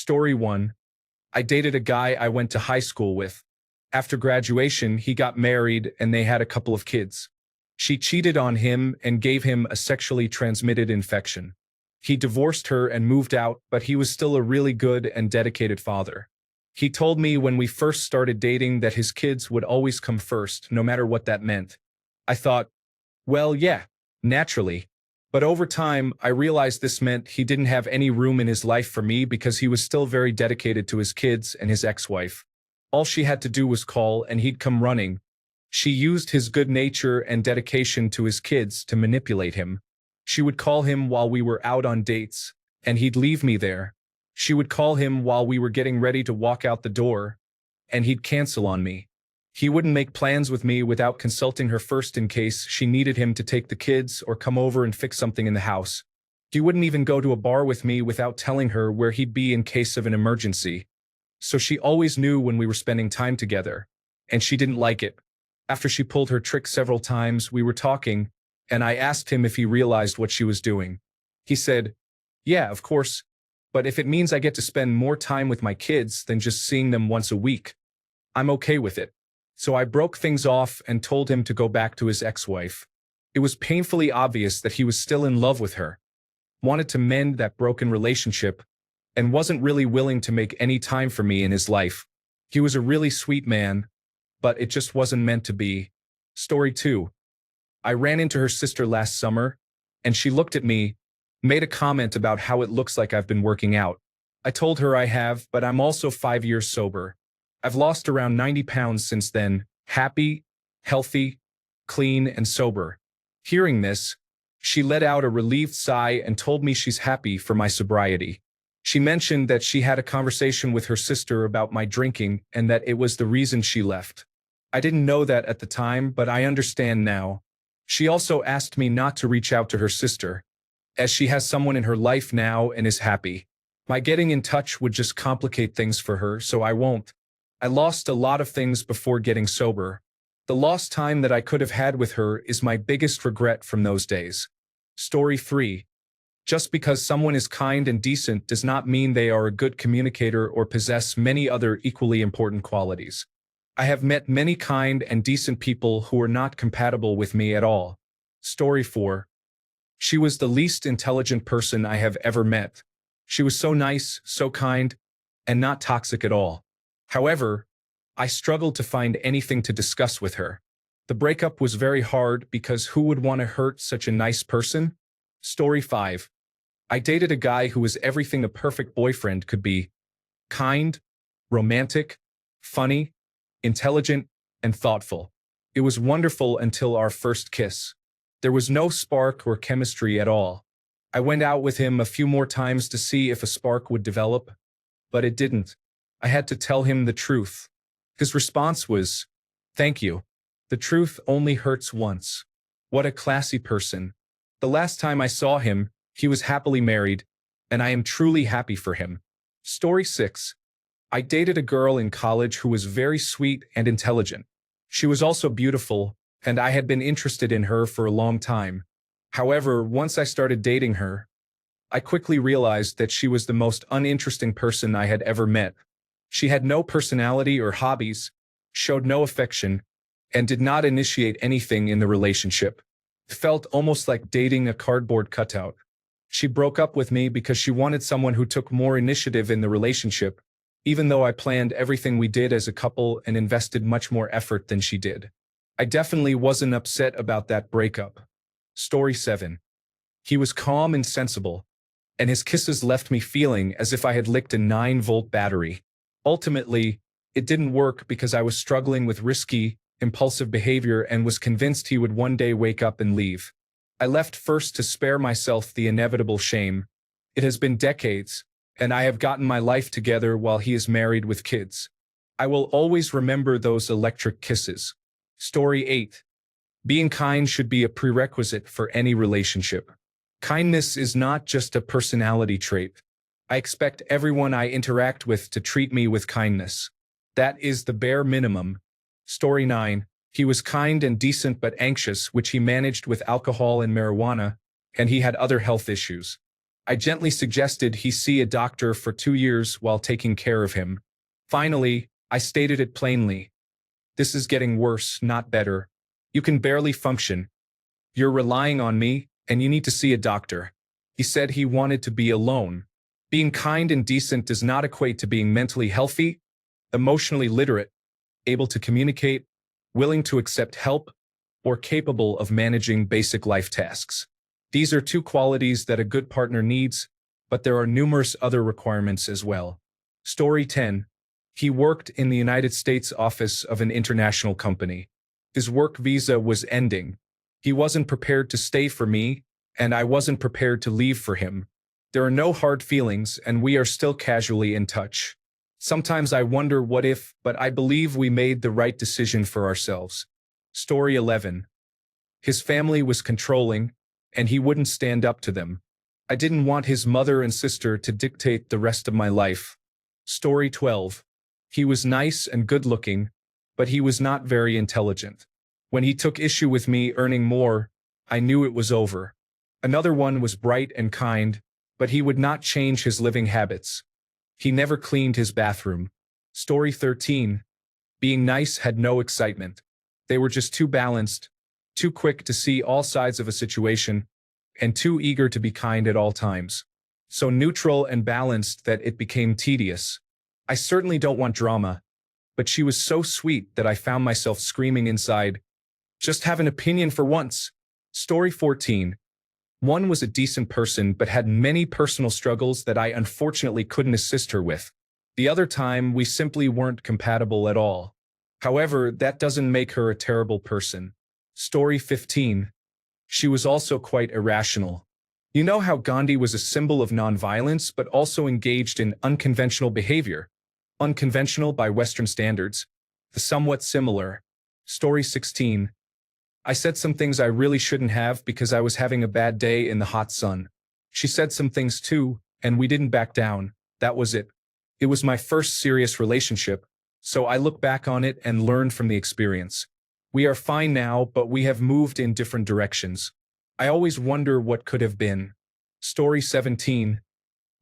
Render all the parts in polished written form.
Story 1. I dated a guy I went to high school with. After graduation, he got married and they had a couple of kids. She cheated on him and gave him a sexually transmitted infection. He divorced her and moved out, but he was still a really good and dedicated father. He told me when we first started dating that his kids would always come first, no matter what that meant. I thought, well, yeah, naturally. But over time, I realized this meant he didn't have any room in his life for me because he was still very dedicated to his kids and his ex-wife. All she had to do was call and he'd come running. She used his good nature and dedication to his kids to manipulate him. She would call him while we were out on dates, and he'd leave me there. She would call him while we were getting ready to walk out the door, and he'd cancel on me. He wouldn't make plans with me without consulting her first in case she needed him to take the kids or come over and fix something in the house. He wouldn't even go to a bar with me without telling her where he'd be in case of an emergency. So she always knew when we were spending time together, and she didn't like it. After she pulled her trick several times, we were talking, and I asked him if he realized what she was doing. He said, "Yeah, of course, but if it means I get to spend more time with my kids than just seeing them once a week, I'm okay with it." So I broke things off and told him to go back to his ex-wife. It was painfully obvious that he was still in love with her, wanted to mend that broken relationship, and wasn't really willing to make any time for me in his life. He was a really sweet man, but it just wasn't meant to be. Story 2. I ran into her sister last summer, and she looked at me, made a comment about how it looks like I've been working out. I told her I have, but I'm also 5 years sober. I've lost around 90 pounds since then, happy, healthy, clean, and sober. Hearing this, she let out a relieved sigh and told me she's happy for my sobriety. She mentioned that she had a conversation with her sister about my drinking and that it was the reason she left. I didn't know that at the time, but I understand now. She also asked me not to reach out to her sister, as she has someone in her life now and is happy. My getting in touch would just complicate things for her, so I won't. I lost a lot of things before getting sober. The lost time that I could have had with her is my biggest regret from those days. Story 3. Just because someone is kind and decent does not mean they are a good communicator or possess many other equally important qualities. I have met many kind and decent people who are not compatible with me at all. Story 4. She was the least intelligent person I have ever met. She was so nice, so kind, and not toxic at all. However, I struggled to find anything to discuss with her. The breakup was very hard because who would want to hurt such a nice person? Story 5. I dated a guy who was everything a perfect boyfriend could be. Kind, romantic, funny, intelligent, and thoughtful. It was wonderful until our first kiss. There was no spark or chemistry at all. I went out with him a few more times to see if a spark would develop, but it didn't. I had to tell him the truth. His response was, "Thank you. The truth only hurts once." What a classy person. The last time I saw him, he was happily married, and I am truly happy for him. Story 6. I dated a girl in college who was very sweet and intelligent. She was also beautiful, and I had been interested in her for a long time. However, once I started dating her, I quickly realized that she was the most uninteresting person I had ever met. She had no personality or hobbies, showed no affection, and did not initiate anything in the relationship. It felt almost like dating a cardboard cutout. She broke up with me because she wanted someone who took more initiative in the relationship, even though I planned everything we did as a couple and invested much more effort than she did. I definitely wasn't upset about that breakup. Story 7. He was calm and sensible, and his kisses left me feeling as if I had licked a 9-volt battery. Ultimately, it didn't work because I was struggling with risky, impulsive behavior and was convinced he would one day wake up and leave. I left first to spare myself the inevitable shame. It has been decades, and I have gotten my life together while he is married with kids. I will always remember those electric kisses. Story 8. Being kind should be a prerequisite for any relationship. Kindness is not just a personality trait. I expect everyone I interact with to treat me with kindness. That is the bare minimum. Story 9. He was kind and decent but anxious, which he managed with alcohol and marijuana, and he had other health issues. I gently suggested he see a doctor for 2 years while taking care of him. Finally, I stated it plainly. This is getting worse, not better. You can barely function. You're relying on me, and you need to see a doctor. He said he wanted to be alone. Being kind and decent does not equate to being mentally healthy, emotionally literate, able to communicate, willing to accept help, or capable of managing basic life tasks. These are two qualities that a good partner needs, but there are numerous other requirements as well. Story 10. He worked in the United States office of an international company. His work visa was ending. He wasn't prepared to stay for me, and I wasn't prepared to leave for him. There are no hard feelings, and we are still casually in touch. Sometimes I wonder what if, but I believe we made the right decision for ourselves. Story 11. His family was controlling, and he wouldn't stand up to them. I didn't want his mother and sister to dictate the rest of my life. Story 12. He was nice and good-looking, but he was not very intelligent. When he took issue with me earning more, I knew it was over. Another one was bright and kind, but he would not change his living habits. He never cleaned his bathroom. Story 13. Being nice had no excitement. They were just too balanced, too quick to see all sides of a situation, and too eager to be kind at all times. So neutral and balanced that it became tedious. I certainly don't want drama, but she was so sweet that I found myself screaming inside, "Just have an opinion for once." Story 14. One was a decent person but had many personal struggles that I unfortunately couldn't assist her with. The other time, we simply weren't compatible at all. However, that doesn't make her a terrible person. Story 15. She was also quite irrational. You know how Gandhi was a symbol of nonviolence but also engaged in unconventional behavior? Unconventional by Western standards. The somewhat similar. Story 16. I said some things I really shouldn't have because I was having a bad day in the hot sun. She said some things too, and we didn't back down. That was it. It was my first serious relationship, so I look back on it and learn from the experience. We are fine now, but we have moved in different directions. I always wonder what could have been. Story 17.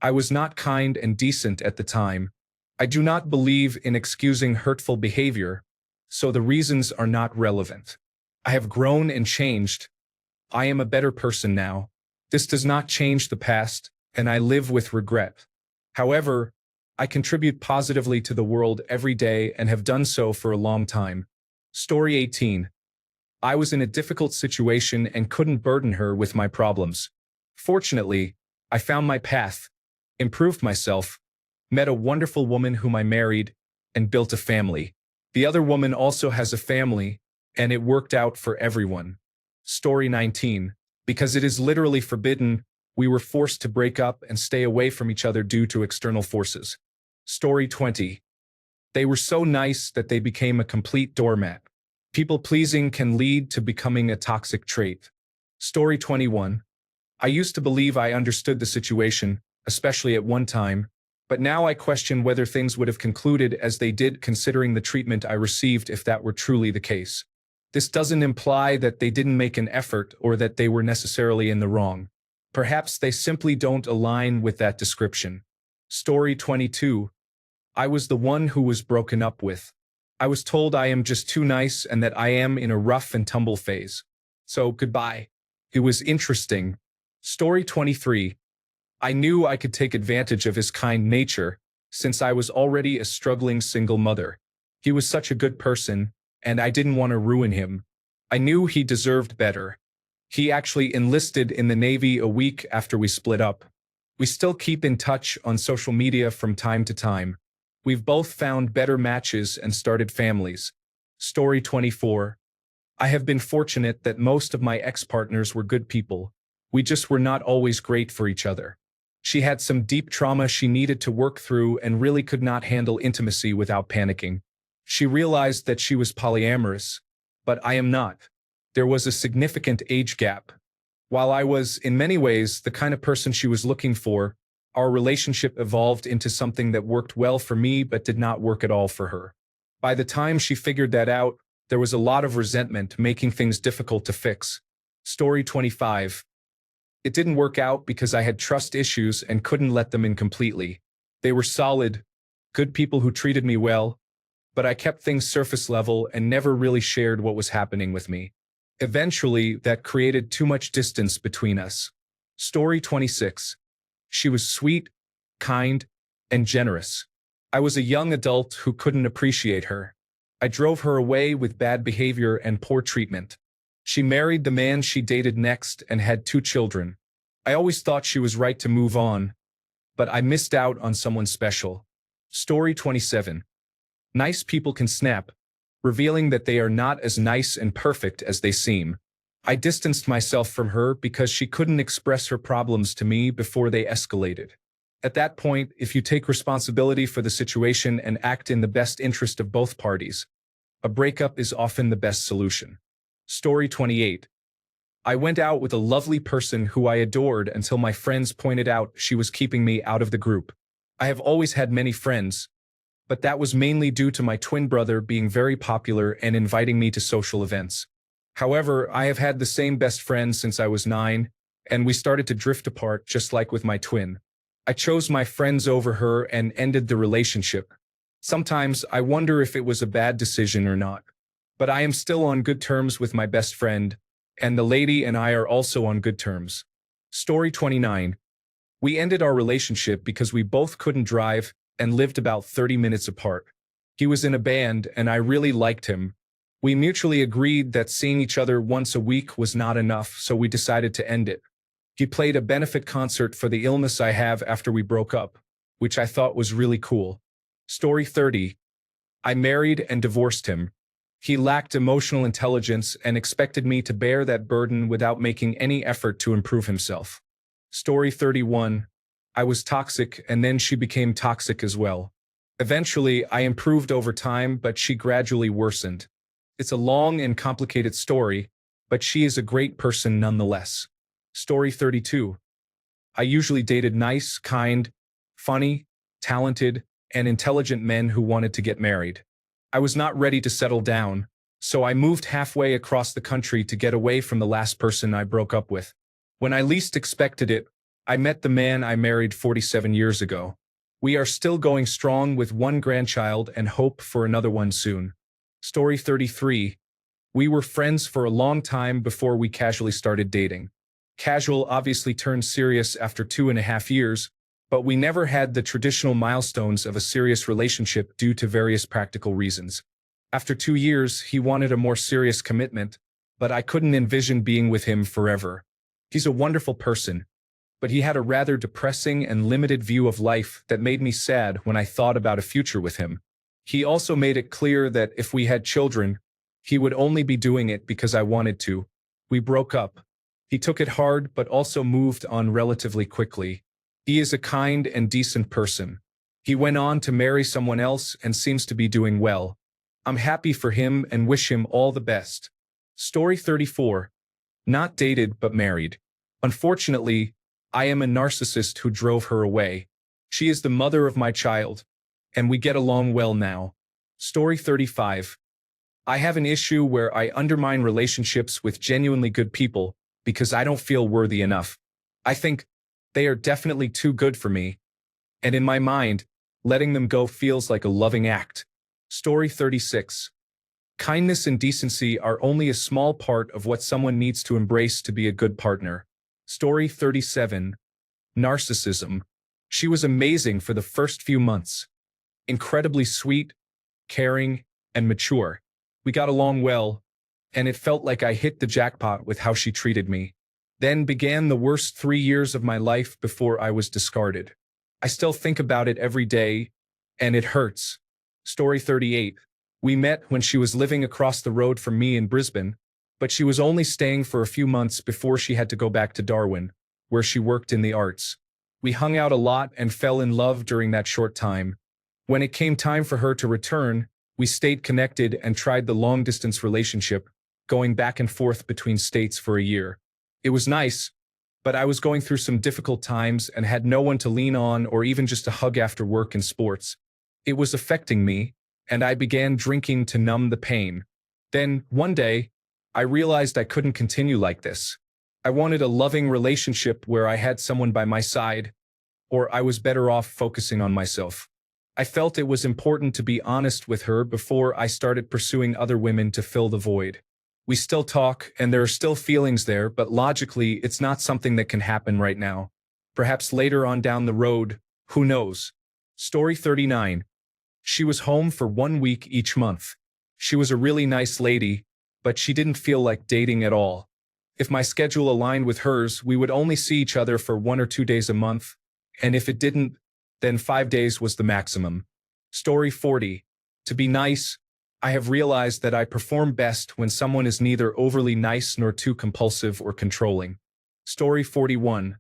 I was not kind and decent at the time. I do not believe in excusing hurtful behavior, so the reasons are not relevant. I have grown and changed. I am a better person now. This does not change the past, and I live with regret. However, I contribute positively to the world every day and have done so for a long time. Story 18. I was in a difficult situation and couldn't burden her with my problems. Fortunately, I found my path, improved myself, met a wonderful woman whom I married, and built a family. The other woman also has a family, and it worked out for everyone. Story 19. Because it is literally forbidden, we were forced to break up and stay away from each other due to external forces. Story 20. They were so nice that they became a complete doormat. People-pleasing can lead to becoming a toxic trait. Story 21. I used to believe I understood the situation, especially at one time, but now I question whether things would have concluded as they did considering the treatment I received if that were truly the case. This doesn't imply that they didn't make an effort or that they were necessarily in the wrong. Perhaps they simply don't align with that description. Story 22. I was the one who was broken up with. I was told I am just too nice and that I am in a rough and tumble phase. So goodbye. It was interesting. Story 23. I knew I could take advantage of his kind nature, since I was already a struggling single mother. He was such a good person, and I didn't want to ruin him. I knew he deserved better. He actually enlisted in the Navy a week after we split up. We still keep in touch on social media from time to time. We've both found better matches and started families. Story 24. I have been fortunate that most of my ex-partners were good people. We just were not always great for each other. She had some deep trauma she needed to work through and really could not handle intimacy without panicking. She realized that she was polyamorous, but I am not. There was a significant age gap. While I was, in many ways, the kind of person she was looking for, our relationship evolved into something that worked well for me but did not work at all for her. By the time she figured that out, there was a lot of resentment, making things difficult to fix. Story 25. It didn't work out because I had trust issues and couldn't let them in completely. They were solid, good people who treated me well, but I kept things surface level and never really shared what was happening with me. Eventually, that created too much distance between us. Story 26. She was sweet, kind, and generous. I was a young adult who couldn't appreciate her. I drove her away with bad behavior and poor treatment. She married the man she dated next and had 2 children. I always thought she was right to move on, but I missed out on someone special. Story 27. Nice people can snap, revealing that they are not as nice and perfect as they seem. I distanced myself from her because she couldn't express her problems to me before they escalated. At that point, if you take responsibility for the situation and act in the best interest of both parties, a breakup is often the best solution. Story 28. I went out with a lovely person who I adored until my friends pointed out she was keeping me out of the group. I have always had many friends, but that was mainly due to my twin brother being very popular and inviting me to social events. However, I have had the same best friend since I was 9, and we started to drift apart just like with my twin. I chose my friends over her and ended the relationship. Sometimes I wonder if it was a bad decision or not. But I am still on good terms with my best friend, and the lady and I are also on good terms. Story 29. We ended our relationship because we both couldn't drive and lived about 30 minutes apart. He was in a band and I really liked him. We mutually agreed that seeing each other once a week was not enough, so we decided to end it. He played a benefit concert for the illness I have after we broke up, which I thought was really cool. Story 30. I married and divorced him. He lacked emotional intelligence and expected me to bear that burden without making any effort to improve himself. Story 31. I was toxic and then she became toxic as well. Eventually, I improved over time, but she gradually worsened. It's a long and complicated story, but she is a great person nonetheless. Story 32. I usually dated nice, kind, funny, talented, and intelligent men who wanted to get married. I was not ready to settle down, so I moved halfway across the country to get away from the last person I broke up with. When I least expected it, I met the man I married 47 years ago. We are still going strong with 1 grandchild and hope for another one soon. Story 33. We were friends for a long time before we casually started dating. Casual obviously turned serious after 2.5 years, but we never had the traditional milestones of a serious relationship due to various practical reasons. After 2 years, he wanted a more serious commitment, but I couldn't envision being with him forever. He's a wonderful person, but he had a rather depressing and limited view of life that made me sad when I thought about a future with him. He also made it clear that if we had children, he would only be doing it because I wanted to. We broke up. He took it hard but also moved on relatively quickly. He is a kind and decent person. He went on to marry someone else and seems to be doing well. I'm happy for him and wish him all the best. Story 34. Not dated but married. Unfortunately, I am a narcissist who drove her away. She is the mother of my child, and we get along well now. Story 35. I have an issue where I undermine relationships with genuinely good people because I don't feel worthy enough. I think they are definitely too good for me, and in my mind, letting them go feels like a loving act. Story 36. Kindness and decency are only a small part of what someone needs to embrace to be a good partner. Story 37. Narcissism. She was amazing for the first few months. Incredibly sweet, caring, and mature. We got along well, and it felt like I hit the jackpot with how she treated me. Then began the worst 3 years of my life before I was discarded. I still think about it every day, and it hurts. Story 38. We met when she was living across the road from me in Brisbane, but she was only staying for a few months before she had to go back to Darwin, where she worked in the arts. We hung out a lot and fell in love during that short time. When it came time for her to return, we stayed connected and tried the long-distance relationship, going back and forth between states for a year. It was nice, but I was going through some difficult times and had no one to lean on or even just a hug after work and sports. It was affecting me, and I began drinking to numb the pain. Then, one day, I realized I couldn't continue like this. I wanted a loving relationship where I had someone by my side, or I was better off focusing on myself. I felt it was important to be honest with her before I started pursuing other women to fill the void. We still talk, and there are still feelings there, but logically, it's not something that can happen right now. Perhaps later on down the road, who knows? Story 39. She was home for 1 week each month. She was a really nice lady, but she didn't feel like dating at all. If my schedule aligned with hers, we would only see each other for 1 or 2 days a month, and if it didn't, then 5 days was the maximum. Story 40. To be nice, I have realized that I perform best when someone is neither overly nice nor too compulsive or controlling. Story 41.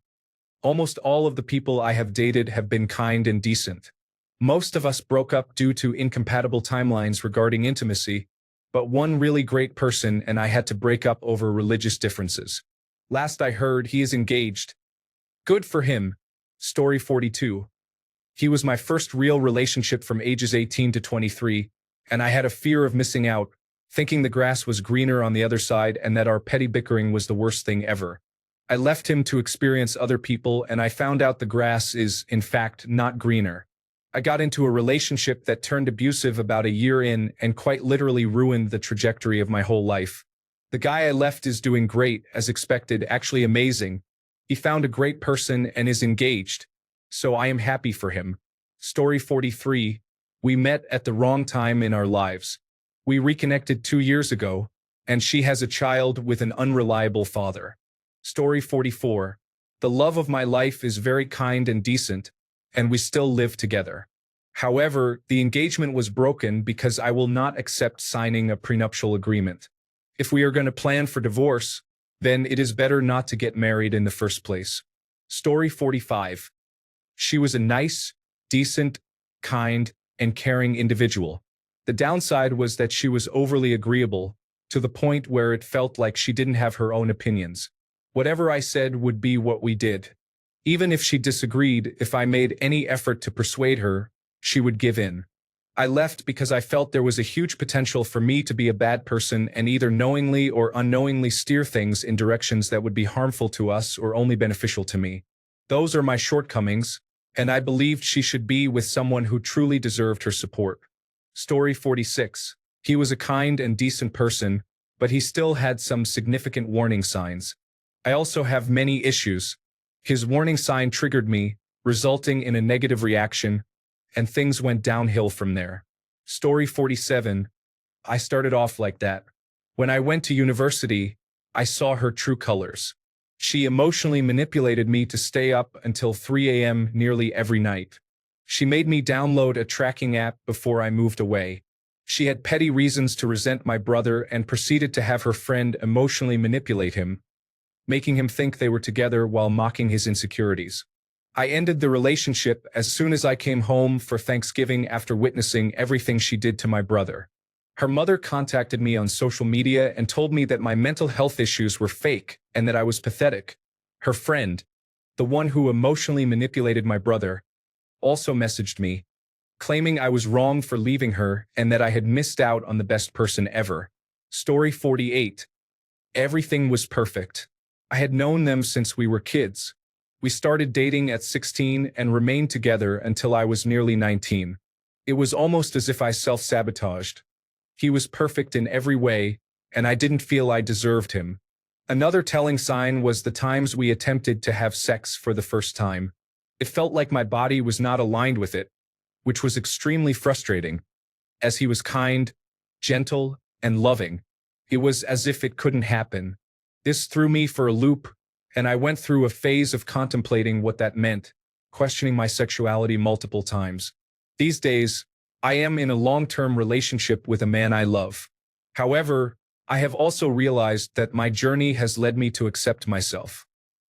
Almost all of the people I have dated have been kind and decent. Most of us broke up due to incompatible timelines regarding intimacy, but one really great person and I had to break up over religious differences. Last I heard, he is engaged. Good for him. Story 42. He was my first real relationship from ages 18 to 23, and I had a fear of missing out, thinking the grass was greener on the other side and that our petty bickering was the worst thing ever. I left him to experience other people, and I found out the grass is, in fact, not greener. I got into a relationship that turned abusive about a year in and quite literally ruined the trajectory of my whole life. The guy I left is doing great, as expected, actually amazing. He found a great person and is engaged, so I am happy for him. Story 43. We met at the wrong time in our lives. We reconnected 2 years ago, and she has a child with an unreliable father. Story 44. The love of my life is very kind and decent, and we still live together. However, the engagement was broken because I will not accept signing a prenuptial agreement. If we are going to plan for divorce, then it is better not to get married in the first place. Story 45. She was a nice, decent, kind, and caring individual. The downside was that she was overly agreeable, to the point where it felt like she didn't have her own opinions. Whatever I said would be what we did. Even if she disagreed, if I made any effort to persuade her, she would give in. I left because I felt there was a huge potential for me to be a bad person and either knowingly or unknowingly steer things in directions that would be harmful to us or only beneficial to me. Those are my shortcomings, and I believed she should be with someone who truly deserved her support. Story 46. He was a kind and decent person, but he still had some significant warning signs. I also have many issues. His warning sign triggered me, resulting in a negative reaction, and things went downhill from there. Story 47. I started off like that. When I went to university, I saw her true colors. She emotionally manipulated me to stay up until 3 a.m. nearly every night. She made me download a tracking app before I moved away. She had petty reasons to resent my brother and proceeded to have her friend emotionally manipulate him, making him think they were together while mocking his insecurities. I ended the relationship as soon as I came home for Thanksgiving after witnessing everything she did to my brother. Her mother contacted me on social media and told me that my mental health issues were fake and that I was pathetic. Her friend, the one who emotionally manipulated my brother, also messaged me, claiming I was wrong for leaving her and that I had missed out on the best person ever. Story 48. Everything was perfect. I had known them since we were kids. We started dating at 16 and remained together until I was nearly 19. It was almost as if I self-sabotaged. He was perfect in every way, and I didn't feel I deserved him. Another telling sign was the times we attempted to have sex for the first time. It felt like my body was not aligned with it, which was extremely frustrating. As he was kind, gentle, and loving, it was as if it couldn't happen. This threw me for a loop, and I went through a phase of contemplating what that meant, questioning my sexuality multiple times. These days, I am in a long-term relationship with a man I love. However, I have also realized that my journey has led me to accept myself.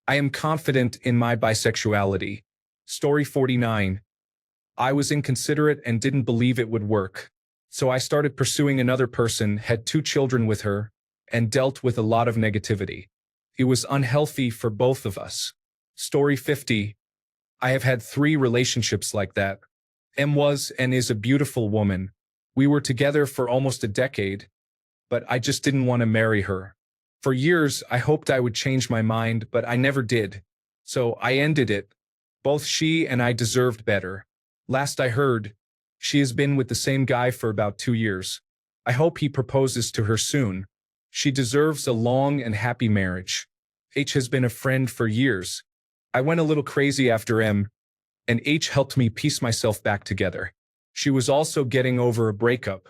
I am confident in my bisexuality. Story 49. I was inconsiderate and didn't believe it would work. So I started pursuing another person, had 2 children with her, and dealt with a lot of negativity. It was unhealthy for both of us. Story 50. I have had 3 relationships like that. M was and is a beautiful woman. We were together for almost a decade, but I just didn't want to marry her. For years, I hoped I would change my mind, but I never did. So I ended it. Both she and I deserved better. Last I heard, she has been with the same guy for about 2 years. I hope he proposes to her soon. She deserves a long and happy marriage. H has been a friend for years. I went a little crazy after M, and H helped me piece myself back together. She was also getting over a breakup.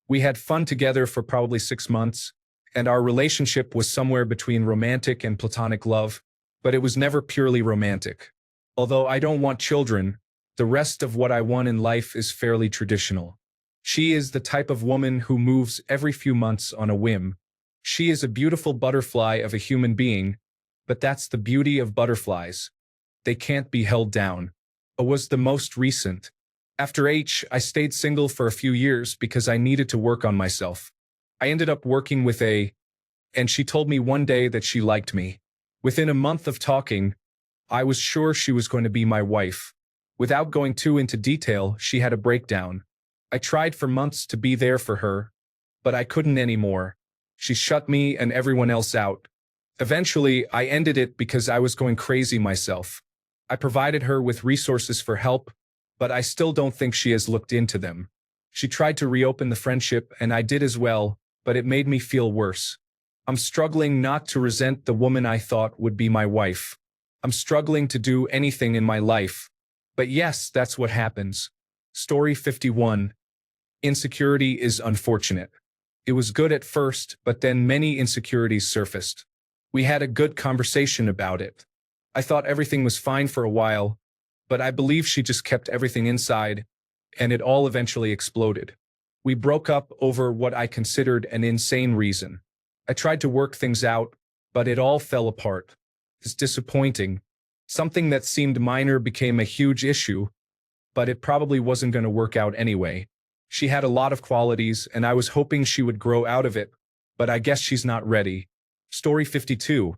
We had fun together for probably 6 months, and our relationship was somewhere between romantic and platonic love, but it was never purely romantic. Although I don't want children, the rest of what I want in life is fairly traditional. She is the type of woman who moves every few months on a whim. She is a beautiful butterfly of a human being, but that's the beauty of butterflies. They can't be held down. A was the most recent. After H, I stayed single for a few years because I needed to work on myself. I ended up working with A, and she told me one day that she liked me. Within a month of talking, I was sure she was going to be my wife. Without going too into detail, she had a breakdown. I tried for months to be there for her, but I couldn't anymore. She shut me and everyone else out. Eventually, I ended it because I was going crazy myself. I provided her with resources for help, but I still don't think she has looked into them. She tried to reopen the friendship, and I did as well, but it made me feel worse. I'm struggling not to resent the woman I thought would be my wife. I'm struggling to do anything in my life. But yes, that's what happens. Story 51. Insecurity is unfortunate. It was good at first, but then many insecurities surfaced. We had a good conversation about it. I thought everything was fine for a while, but I believe she just kept everything inside, and it all eventually exploded. We broke up over what I considered an insane reason. I tried to work things out, but it all fell apart. It's disappointing. Something that seemed minor became a huge issue, but it probably wasn't going to work out anyway. She had a lot of qualities, and I was hoping she would grow out of it, but I guess she's not ready. Story 52.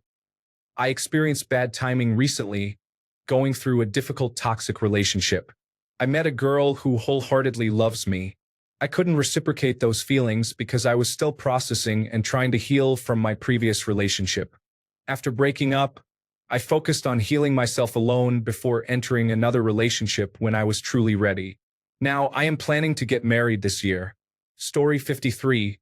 I experienced bad timing recently, going through a difficult toxic relationship. I met a girl who wholeheartedly loves me. I couldn't reciprocate those feelings because I was still processing and trying to heal from my previous relationship. After breaking up, I focused on healing myself alone before entering another relationship when I was truly ready. Now, I am planning to get married this year. Story 53.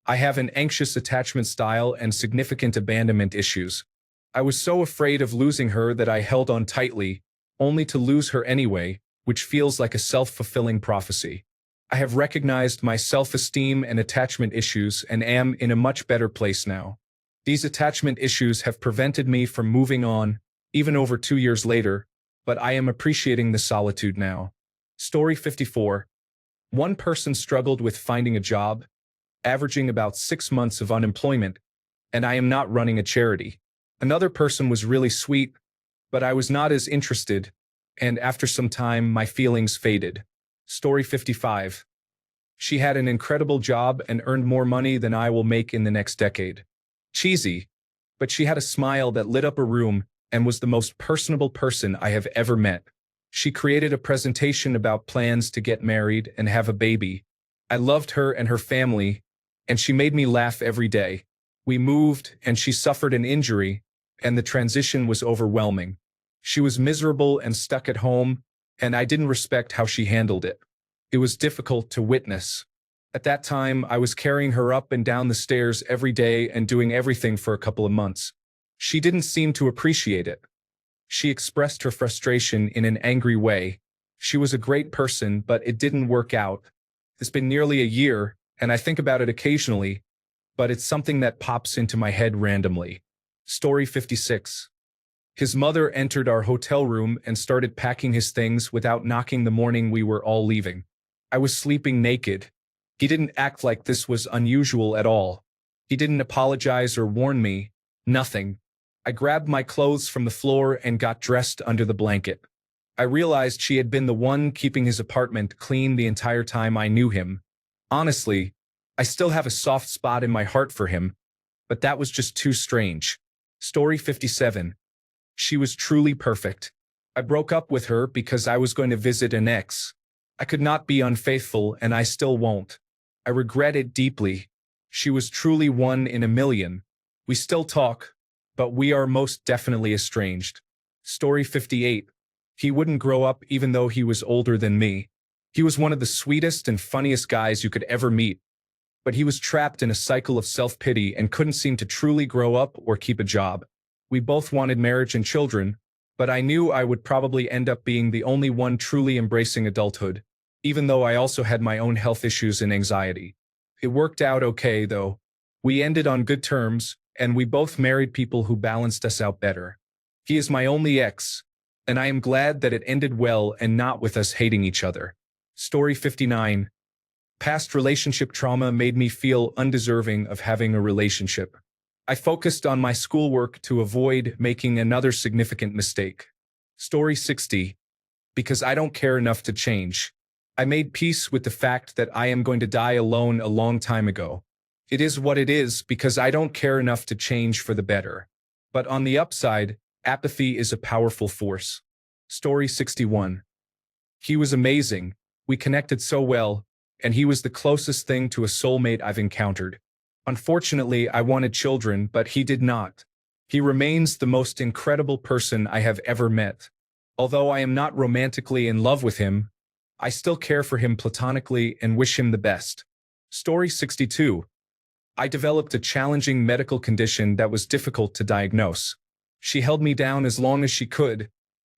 I have an anxious attachment style and significant abandonment issues. I was so afraid of losing her that I held on tightly, only to lose her anyway, which feels like a self-fulfilling prophecy. I have recognized my self-esteem and attachment issues and am in a much better place now. These attachment issues have prevented me from moving on, even over 2 years later, but I am appreciating the solitude now. Story 54. One person struggled with finding a job, averaging about 6 months of unemployment, and I am not running a charity. Another person was really sweet, but I was not as interested, and after some time, my feelings faded. Story 55. She had an incredible job and earned more money than I will make in the next decade. Cheesy, but she had a smile that lit up a room and was the most personable person I have ever met. She created a presentation about plans to get married and have a baby. I loved her and her family, and she made me laugh every day. We moved, and she suffered an injury, and the transition was overwhelming. She was miserable and stuck at home, and I didn't respect how she handled it. It was difficult to witness. At that time, I was carrying her up and down the stairs every day and doing everything for a couple of months. She didn't seem to appreciate it. She expressed her frustration in an angry way. She was a great person, but it didn't work out. It's been nearly a year, and I think about it occasionally, but it's something that pops into my head randomly. Story 56. His mother entered our hotel room and started packing his things without knocking the morning we were all leaving. I was sleeping naked. He didn't act like this was unusual at all. He didn't apologize or warn me. Nothing. I grabbed my clothes from the floor and got dressed under the blanket. I realized she had been the one keeping his apartment clean the entire time I knew him. Honestly, I still have a soft spot in my heart for him, but that was just too strange. Story 57. She was truly perfect. I broke up with her because I was going to visit an ex. I could not be unfaithful, and I still won't. I regret it deeply. She was truly one in a million. We still talk, but we are most definitely estranged. Story 58. He wouldn't grow up even though he was older than me. He was one of the sweetest and funniest guys you could ever meet, but he was trapped in a cycle of self-pity and couldn't seem to truly grow up or keep a job. We both wanted marriage and children, but I knew I would probably end up being the only one truly embracing adulthood, even though I also had my own health issues and anxiety. It worked out okay, though. We ended on good terms, and we both married people who balanced us out better. He is my only ex, and I am glad that it ended well and not with us hating each other. Story 59. Past relationship trauma made me feel undeserving of having a relationship. I focused on my schoolwork to avoid making another significant mistake. Story 60. Because I don't care enough to change. I made peace with the fact that I am going to die alone a long time ago. It is what it is because I don't care enough to change for the better. But on the upside, apathy is a powerful force. Story 61. He was amazing. We connected so well, and he was the closest thing to a soulmate I've encountered. Unfortunately, I wanted children, but he did not. He remains the most incredible person I have ever met. Although I am not romantically in love with him, I still care for him platonically and wish him the best. Story 62. I developed a challenging medical condition that was difficult to diagnose. She held me down as long as she could,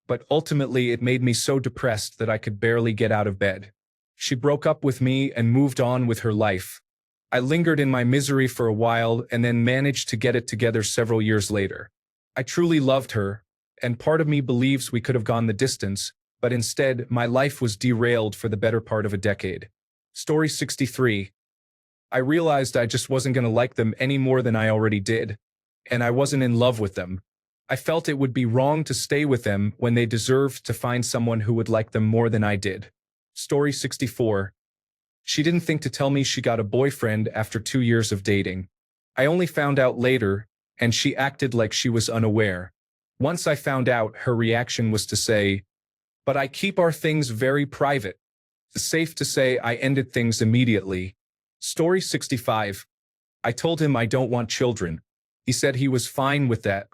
but ultimately it made me so depressed that I could barely get out of bed. She broke up with me and moved on with her life. I lingered in my misery for a while and then managed to get it together several years later. I truly loved her, and part of me believes we could have gone the distance, but instead my life was derailed for the better part of a decade. Story 63. I realized I just wasn't going to like them any more than I already did, and I wasn't in love with them. I felt it would be wrong to stay with them when they deserved to find someone who would like them more than I did. Story 64. She didn't think to tell me she got a boyfriend after 2 years of dating. I only found out later, and she acted like she was unaware. Once I found out, her reaction was to say, "But I keep our things very private." It's safe to say I ended things immediately. Story 65. I told him I don't want children. He said he was fine with that.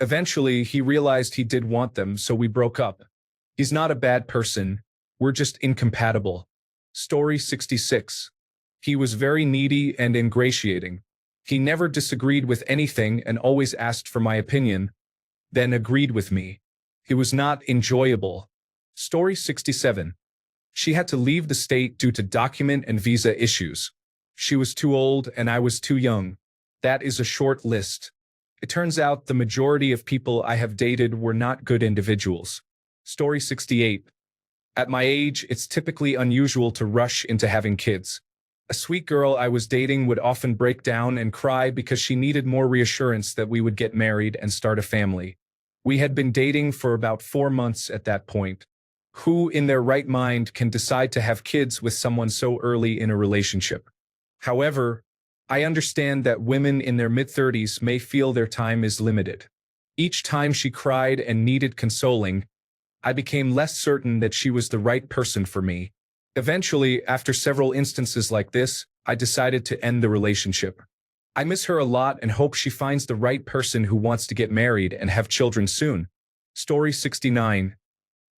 Eventually, he realized he did want them, so we broke up. He's not a bad person. We're just incompatible. Story 66. He was very needy and ingratiating. He never disagreed with anything and always asked for my opinion, then agreed with me. It was not enjoyable. Story 67. She had to leave the state due to document and visa issues. She was too old and I was too young. That is a short list. It turns out the majority of people I have dated were not good individuals. Story 68. At my age, it's typically unusual to rush into having kids. A sweet girl I was dating would often break down and cry because she needed more reassurance that we would get married and start a family. We had been dating for about 4 months at that point. Who in their right mind can decide to have kids with someone so early in a relationship? However, I understand that women in their mid-30s may feel their time is limited. Each time she cried and needed consoling, I became less certain that she was the right person for me. Eventually, after several instances like this, I decided to end the relationship. I miss her a lot and hope she finds the right person who wants to get married and have children soon. Story 69.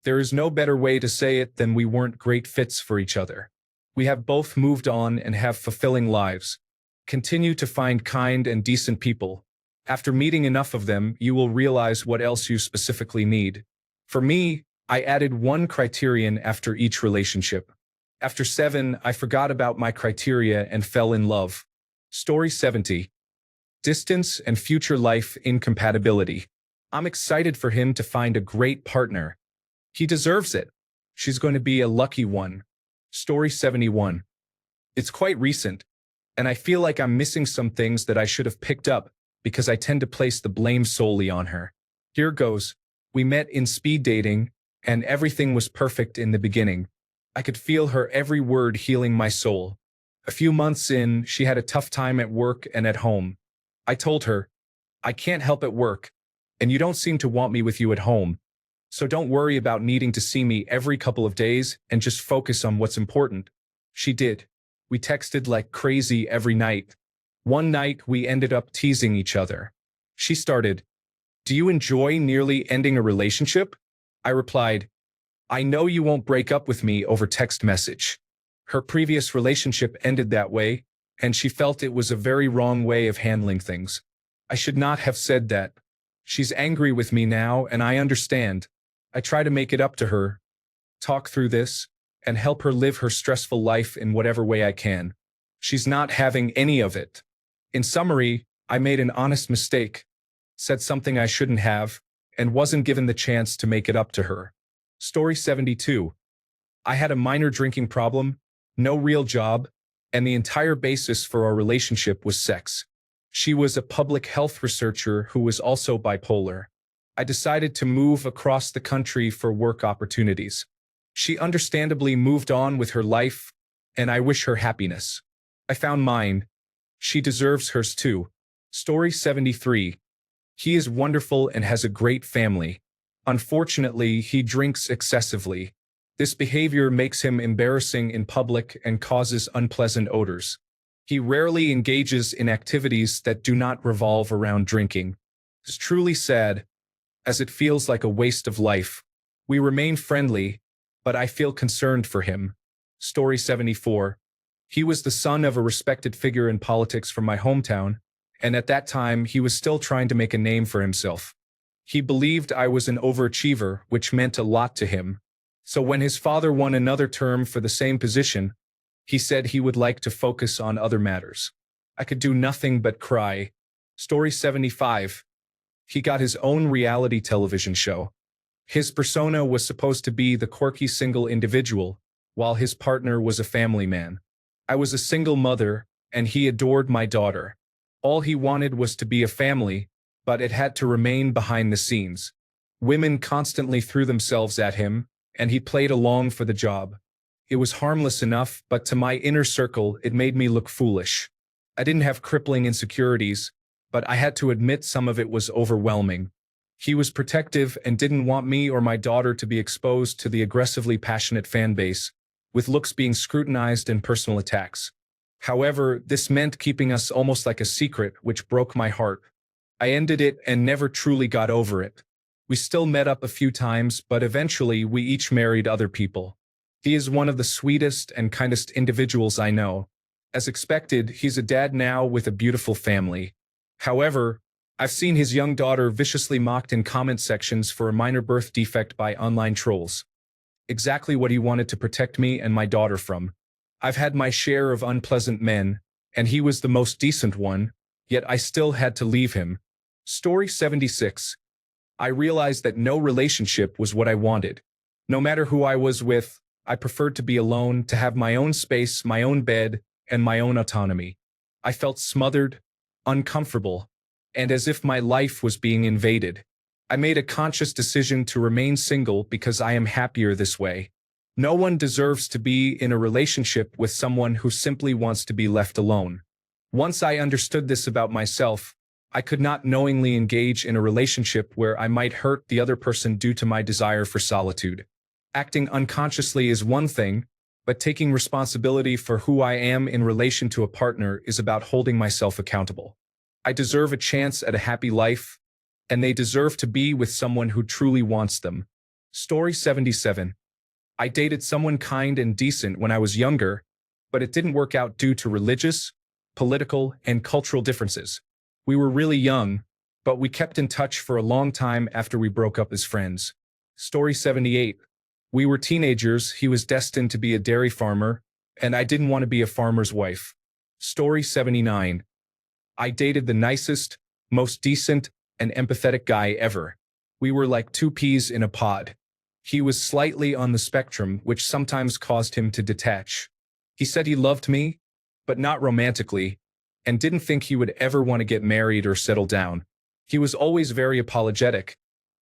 There is no better way to say it than we weren't great fits for each other. We have both moved on and have fulfilling lives. Continue to find kind and decent people. After meeting enough of them, you will realize what else you specifically need. For me, I added one criterion after each relationship. After 7, I forgot about my criteria and fell in love. Story 70. Distance and future life incompatibility. I'm excited for him to find a great partner. He deserves it. She's going to be a lucky one. Story 71. It's quite recent, and I feel like I'm missing some things that I should have picked up because I tend to place the blame solely on her. Here goes. We met in speed dating, and everything was perfect in the beginning. I could feel her every word healing my soul. A few months in, she had a tough time at work and at home. I told her, "I can't help at work, and you don't seem to want me with you at home. So don't worry about needing to see me every couple of days and just focus on what's important." She did. We texted like crazy every night. One night, we ended up teasing each other. She started, "Do you enjoy nearly ending a relationship?" I replied, "I know you won't break up with me over text message." Her previous relationship ended that way, and she felt it was a very wrong way of handling things. I should not have said that. She's angry with me now, and I understand. I try to make it up to her, talk through this, and help her live her stressful life in whatever way I can. She's not having any of it. In summary, I made an honest mistake, said something I shouldn't have, and wasn't given the chance to make it up to her. Story 72. I had a minor drinking problem, no real job, and the entire basis for our relationship was sex. She was a public health researcher who was also bipolar. I decided to move across the country for work opportunities. She understandably moved on with her life, and I wish her happiness. I found mine. She deserves hers too. Story 73. He is wonderful and has a great family. Unfortunately, he drinks excessively. This behavior makes him embarrassing in public and causes unpleasant odors. He rarely engages in activities that do not revolve around drinking. It's truly sad, as it feels like a waste of life. We remain friendly, but I feel concerned for him. Story 74. He was the son of a respected figure in politics from my hometown, and at that time he was still trying to make a name for himself. He believed I was an overachiever, which meant a lot to him. So when his father won another term for the same position, he said he would like to focus on other matters. I could do nothing but cry. Story 75. He got his own reality television show. His persona was supposed to be the quirky single individual, while his partner was a family man. I was a single mother, and he adored my daughter. All he wanted was to be a family, but it had to remain behind the scenes. Women constantly threw themselves at him, and he played along for the job. It was harmless enough, but to my inner circle, it made me look foolish. I didn't have crippling insecurities, but I had to admit some of it was overwhelming. He was protective and didn't want me or my daughter to be exposed to the aggressively passionate fan base, with looks being scrutinized and personal attacks. However, this meant keeping us almost like a secret, which broke my heart. I ended it and never truly got over it. We still met up a few times, but eventually we each married other people. He is one of the sweetest and kindest individuals I know. As expected, he's a dad now with a beautiful family. However, I've seen his young daughter viciously mocked in comment sections for a minor birth defect by online trolls. Exactly what he wanted to protect me and my daughter from. I've had my share of unpleasant men, and he was the most decent one, yet I still had to leave him. Story 76. I realized that no relationship was what I wanted. No matter who I was with, I preferred to be alone, to have my own space, my own bed, and my own autonomy. I felt smothered, uncomfortable, and as if my life was being invaded. I made a conscious decision to remain single because I am happier this way. No one deserves to be in a relationship with someone who simply wants to be left alone. Once I understood this about myself, I could not knowingly engage in a relationship where I might hurt the other person due to my desire for solitude. Acting unconsciously is one thing, but taking responsibility for who I am in relation to a partner is about holding myself accountable. I deserve a chance at a happy life, and they deserve to be with someone who truly wants them. Story 77. I dated someone kind and decent when I was younger, but it didn't work out due to religious, political, and cultural differences. We were really young, but we kept in touch for a long time after we broke up as friends. Story 78. We were teenagers, he was destined to be a dairy farmer, and I didn't want to be a farmer's wife. Story 79. I dated the nicest, most decent, and empathetic guy ever. We were like two peas in a pod. He was slightly on the spectrum, which sometimes caused him to detach. He said he loved me, but not romantically, and didn't think he would ever want to get married or settle down. He was always very apologetic,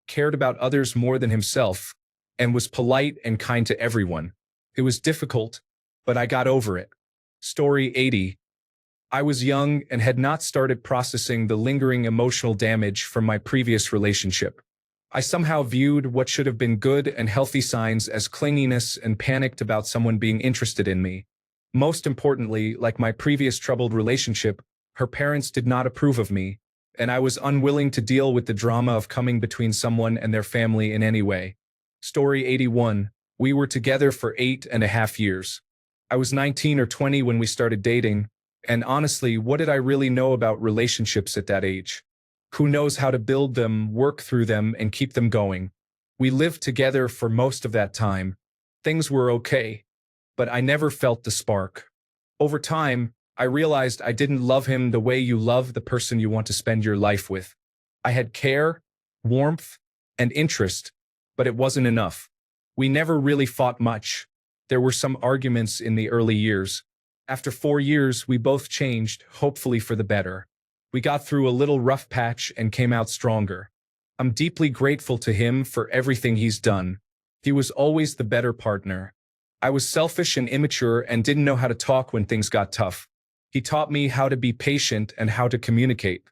cared about others more than himself, and was polite and kind to everyone. It was difficult, but I got over it. Story 80. I was young and had not started processing the lingering emotional damage from my previous relationship. I somehow viewed what should have been good and healthy signs as clinginess and panicked about someone being interested in me. Most importantly, like my previous troubled relationship, Her parents did not approve of me, and I was unwilling to deal with the drama of coming between someone and their family in any way. Story 81. We were together for 8.5 years. I was 19 or 20 when we started dating, and honestly, what did I really know about relationships at that age? Who knows how to build them, work through them, and keep them going? We lived together for most of that time. Things were okay, but I never felt the spark. Over time, I realized I didn't love him the way you love the person you want to spend your life with. I had care, warmth, and interest, but it wasn't enough. We never really fought much. There were some arguments in the early years. After 4 years, we both changed, hopefully for the better. We got through a little rough patch and came out stronger. I'm deeply grateful to him for everything he's done. He was always the better partner. I was selfish and immature and didn't know how to talk when things got tough. He taught me how to be patient and how to communicate.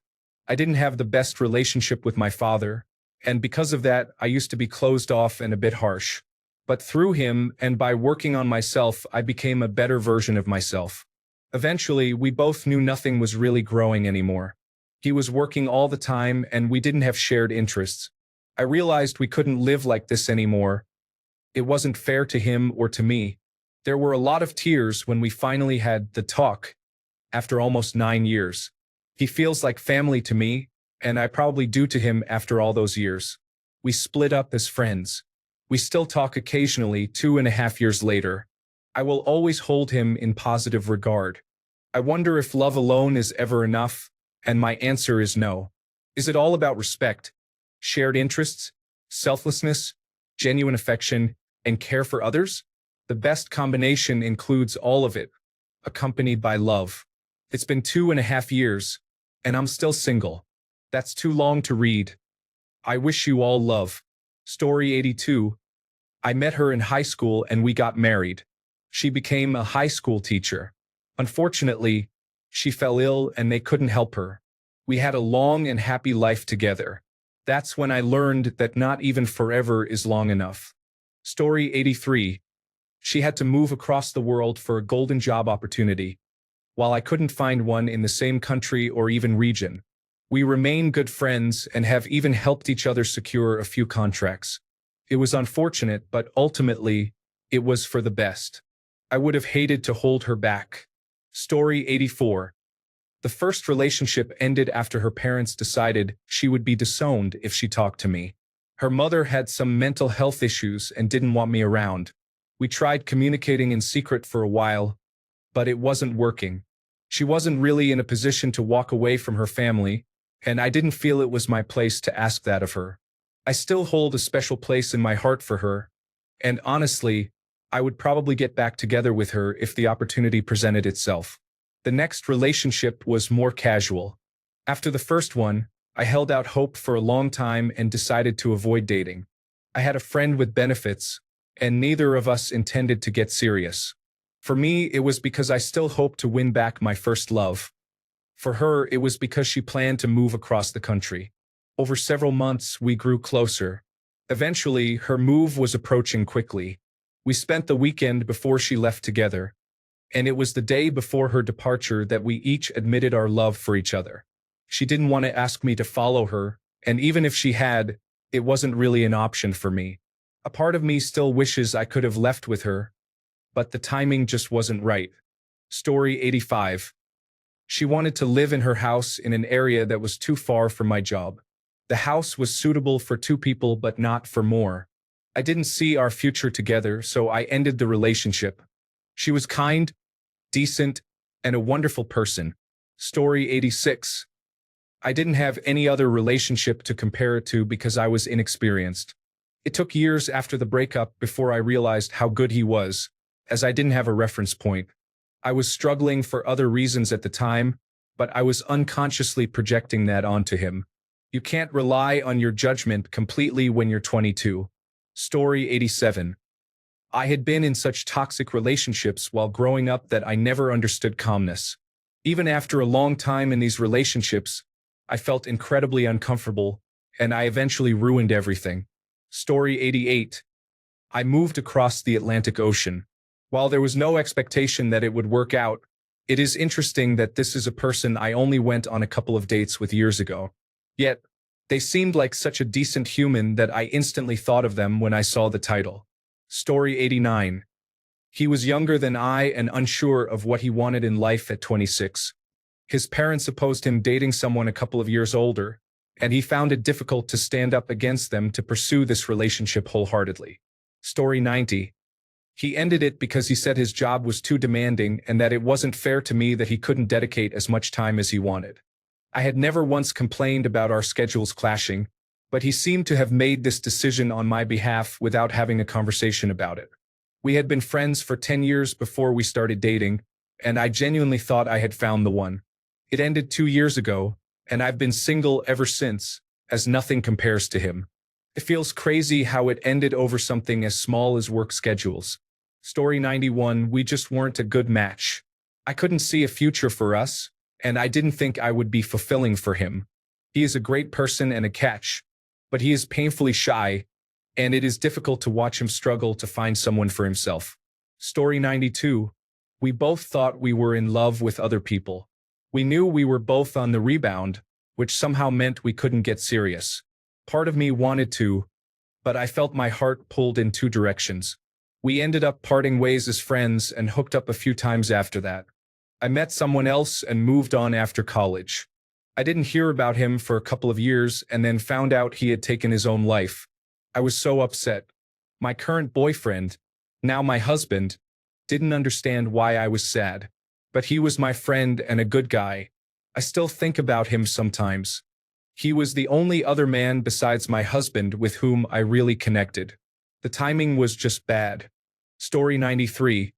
I didn't have the best relationship with my father, and because of that, I used to be closed off and a bit harsh. But through him and by working on myself, I became a better version of myself. Eventually, we both knew nothing was really growing anymore. He was working all the time and we didn't have shared interests. I realized we couldn't live like this anymore. It wasn't fair to him or to me. There were a lot of tears when we finally had the talk. After almost 9 years. He feels like family to me, and I probably do to him after all those years. We split up as friends. We still talk occasionally 2.5 years later. I will always hold him in positive regard. I wonder if love alone is ever enough, and my answer is no. Is it all about respect, shared interests, selflessness, genuine affection, and care for others? The best combination includes all of it, accompanied by love. It's been 2.5 years, and I'm still single. That's too long to read. I wish you all love. Story 82. I met her in high school and we got married. She became a high school teacher. Unfortunately, she fell ill and they couldn't help her. We had a long and happy life together. That's when I learned that not even forever is long enough. Story 83. She had to move across the world for a golden job opportunity. While I couldn't find one in the same country or even region, we remain good friends and have even helped each other secure a few contracts. It was unfortunate, but ultimately, it was for the best. I would have hated to hold her back. Story 84. The first relationship ended after her parents decided she would be disowned if she talked to me. Her mother had some mental health issues and didn't want me around. We tried communicating in secret for a while, but it wasn't working. She wasn't really in a position to walk away from her family, and I didn't feel it was my place to ask that of her. I still hold a special place in my heart for her, and honestly, I would probably get back together with her if the opportunity presented itself. The next relationship was more casual. After the first one, I held out hope for a long time and decided to avoid dating. I had a friend with benefits, and neither of us intended to get serious. For me, it was because I still hoped to win back my first love. For her, it was because she planned to move across the country. Over several months, we grew closer. Eventually, her move was approaching quickly. We spent the weekend before she left together, and it was the day before her departure that we each admitted our love for each other. She didn't want to ask me to follow her, and even if she had, it wasn't really an option for me. A part of me still wishes I could have left with her, but the timing just wasn't right. Story 85. She wanted to live in her house in an area that was too far from my job. The house was suitable for 2 people but not for more. I didn't see our future together, so I ended the relationship. She was kind, decent, and a wonderful person. Story 86. I didn't have any other relationship to compare it to because I was inexperienced. It took years after the breakup before I realized how good he was, as I didn't have a reference point. I was struggling for other reasons at the time, but I was unconsciously projecting that onto him. You can't rely on your judgment completely when you're 22. Story 87. I had been in such toxic relationships while growing up that I never understood calmness. Even after a long time in these relationships, I felt incredibly uncomfortable, and I eventually ruined everything. Story 88. I moved across the Atlantic Ocean. While there was no expectation that it would work out, It is interesting that this is a person I only went on a couple of dates with years ago. Yet, they seemed like such a decent human that I instantly thought of them when I saw the title. Story 89. He was younger than I and unsure of what he wanted in life at 26. His parents opposed him dating someone a couple of years older, and he found it difficult to stand up against them to pursue this relationship wholeheartedly. Story 90. He ended it because he said his job was too demanding and that it wasn't fair to me that he couldn't dedicate as much time as he wanted. I had never once complained about our schedules clashing, but he seemed to have made this decision on my behalf without having a conversation about it. We had been friends for 10 years before we started dating, and I genuinely thought I had found the one. It ended 2 years ago, and I've been single ever since, as nothing compares to him. It feels crazy how it ended over something as small as work schedules. Story 91. We just weren't a good match. I couldn't see a future for us, and I didn't think I would be fulfilling for him. He is a great person and a catch, but he is painfully shy, and it is difficult to watch him struggle to find someone for himself. Story 92. We both thought we were in love with other people. We knew we were both on the rebound, which somehow meant we couldn't get serious. Part of me wanted to, but I felt my heart pulled in two directions. We ended up parting ways as friends and hooked up a few times after that. I met someone else and moved on after college. I didn't hear about him for a couple of years and then found out he had taken his own life. I was so upset. My current boyfriend, now my husband, didn't understand why I was sad. But he was my friend and a good guy. I still think about him sometimes. He was the only other man besides my husband with whom I really connected. The timing was just bad. Story 93.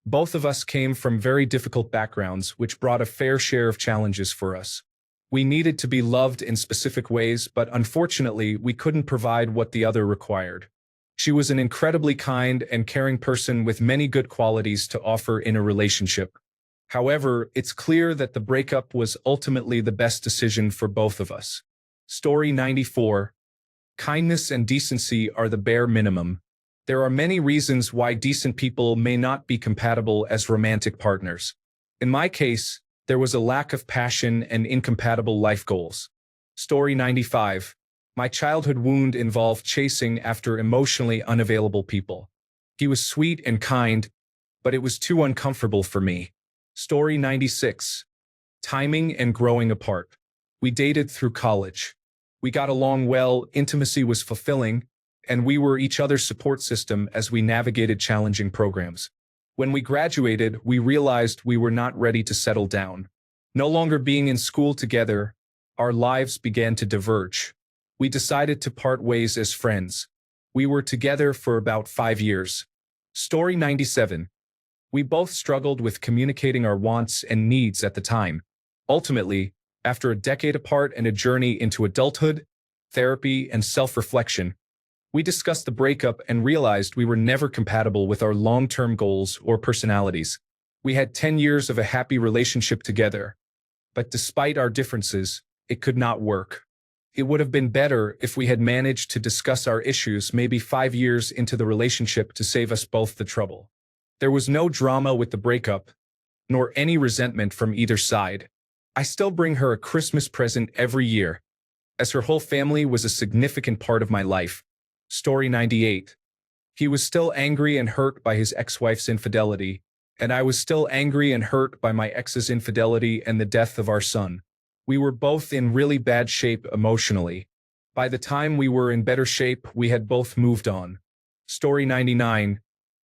Both of us came from very difficult backgrounds, which brought a fair share of challenges for us. We needed to be loved in specific ways, but unfortunately, we couldn't provide what the other required. She was an incredibly kind and caring person with many good qualities to offer in a relationship. However, it's clear that the breakup was ultimately the best decision for both of us. Story 94. Kindness and decency are the bare minimum. There are many reasons why decent people may not be compatible as romantic partners. In my case, there was a lack of passion and incompatible life goals. Story 95. My childhood wound involved chasing after emotionally unavailable people. He was sweet and kind, but it was too uncomfortable for me. Story 96. Timing and growing apart. We dated through college. We got along well, intimacy was fulfilling, and we were each other's support system as we navigated challenging programs. When we graduated, we realized we were not ready to settle down. No longer being in school together, our lives began to diverge. We decided to part ways as friends. We were together for about 5 years. Story 97. We both struggled with communicating our wants and needs at the time. Ultimately, after a decade apart and a journey into adulthood, therapy, and self-reflection, we discussed the breakup and realized we were never compatible with our long-term goals or personalities. We had 10 years of a happy relationship together, but despite our differences, it could not work. It would have been better if we had managed to discuss our issues maybe 5 years into the relationship to save us both the trouble. There was no drama with the breakup, nor any resentment from either side. I still bring her a Christmas present every year, as her whole family was a significant part of my life. Story 98. He was still angry and hurt by his ex-wife's infidelity, and I was still angry and hurt by my ex's infidelity and the death of our son. We were both in really bad shape emotionally. By the time we were in better shape, we had both moved on. Story 99.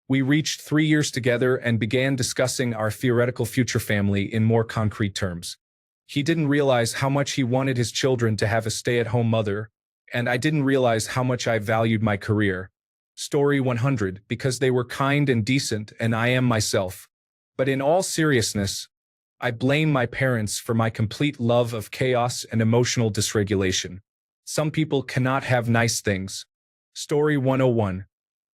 We reached 3 years together and began discussing our theoretical future family in more concrete terms. He didn't realize how much he wanted his children to have a stay-at-home mother, and I didn't realize how much I valued my career. Story 100. Because they were kind and decent, and I am myself. But in all seriousness, I blame my parents for my complete love of chaos and emotional dysregulation. Some people cannot have nice things. Story 101.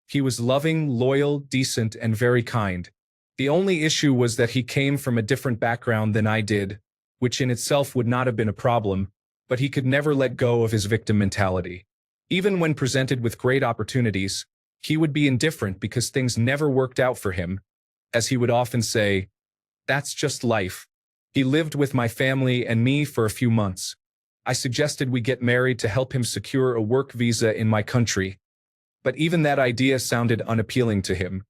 He was loving, loyal, decent, and very kind. The only issue was that he came from a different background than I did, which in itself would not have been a problem, but he could never let go of his victim mentality. Even when presented with great opportunities, he would be indifferent because things never worked out for him. As he would often say, That's just life. He lived with my family and me for a few months. I suggested we get married to help him secure a work visa in my country. But even that idea sounded unappealing to him.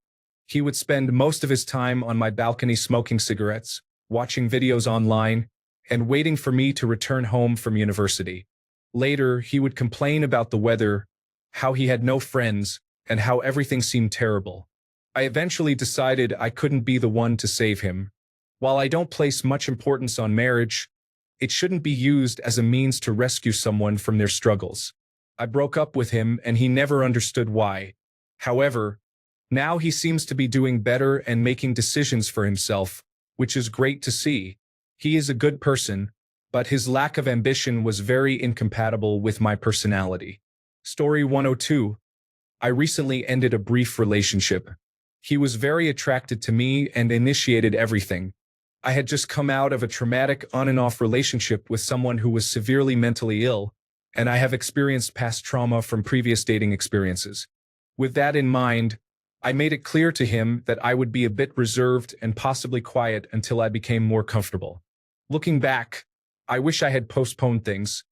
He would spend most of his time on my balcony smoking cigarettes, watching videos online, and waiting for me to return home from university. Later, he would complain about the weather, how he had no friends, and how everything seemed terrible. I eventually decided I couldn't be the one to save him. While I don't place much importance on marriage, it shouldn't be used as a means to rescue someone from their struggles. I broke up with him and he never understood why. However, now he seems to be doing better and making decisions for himself, which is great to see. He is a good person, but his lack of ambition was very incompatible with my personality. Story 102. I recently ended a brief relationship. He was very attracted to me and initiated everything. I had just come out of a traumatic on and off relationship with someone who was severely mentally ill, and I have experienced past trauma from previous dating experiences. With that in mind, I made it clear to him that I would be a bit reserved and possibly quiet until I became more comfortable. Looking back, I wish I had postponed things,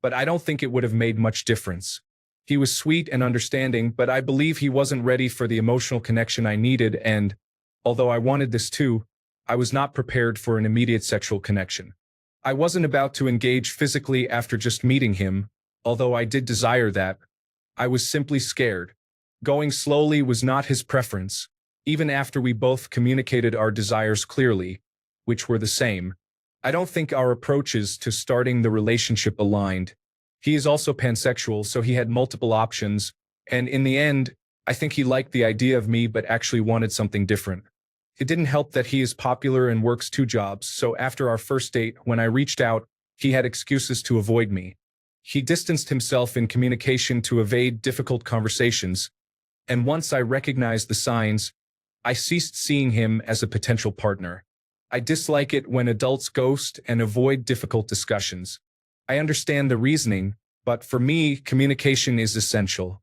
but I don't think it would have made much difference. He was sweet and understanding, but I believe he wasn't ready for the emotional connection I needed, and, although I wanted this too, I was not prepared for an immediate sexual connection. I wasn't about to engage physically after just meeting him, although I did desire that. I was simply scared. Going slowly was not his preference, even after we both communicated our desires clearly, which were the same. I don't think our approaches to starting the relationship aligned. He is also pansexual, so he had multiple options, and in the end, I think he liked the idea of me but actually wanted something different. It didn't help that he is popular and works 2 jobs, so after our first date, when I reached out, he had excuses to avoid me. He distanced himself in communication to evade difficult conversations, and once I recognized the signs, I ceased seeing him as a potential partner. I dislike it when adults ghost and avoid difficult discussions. I understand the reasoning, but for me, communication is essential.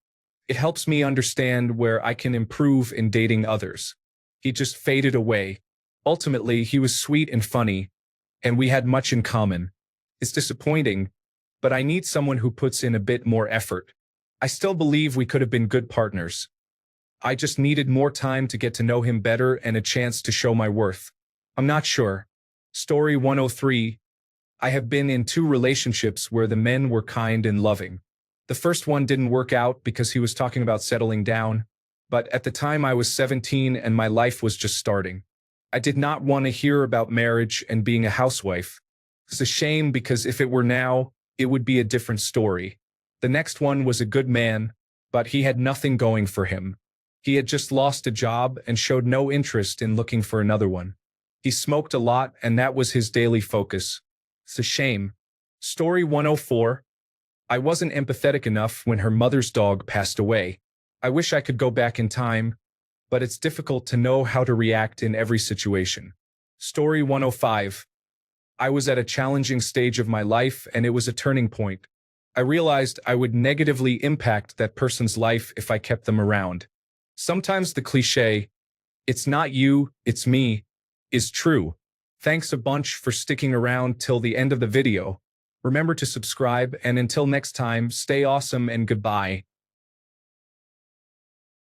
It helps me understand where I can improve in dating others. He just faded away. Ultimately, he was sweet and funny, and we had much in common. It's disappointing, but I need someone who puts in a bit more effort. I still believe we could have been good partners. I just needed more time to get to know him better and a chance to show my worth. I'm not sure. Story 103. I have been in 2 relationships where the men were kind and loving. The first one didn't work out because he was talking about settling down, but at the time I was 17 and my life was just starting. I did not want to hear about marriage and being a housewife. It's a shame because if it were now, it would be a different story. The next one was a good man, but he had nothing going for him. He had just lost a job and showed no interest in looking for another one. He smoked a lot and that was his daily focus. It's a shame. Story 104. I wasn't empathetic enough when her mother's dog passed away. I wish I could go back in time, but it's difficult to know how to react in every situation. Story 105. I was at a challenging stage of my life and it was a turning point. I realized I would negatively impact that person's life if I kept them around. Sometimes the cliche, "It's not you, it's me," is true. Thanks a bunch for sticking around till the end of the video. Remember to subscribe, and until next time, stay awesome and goodbye.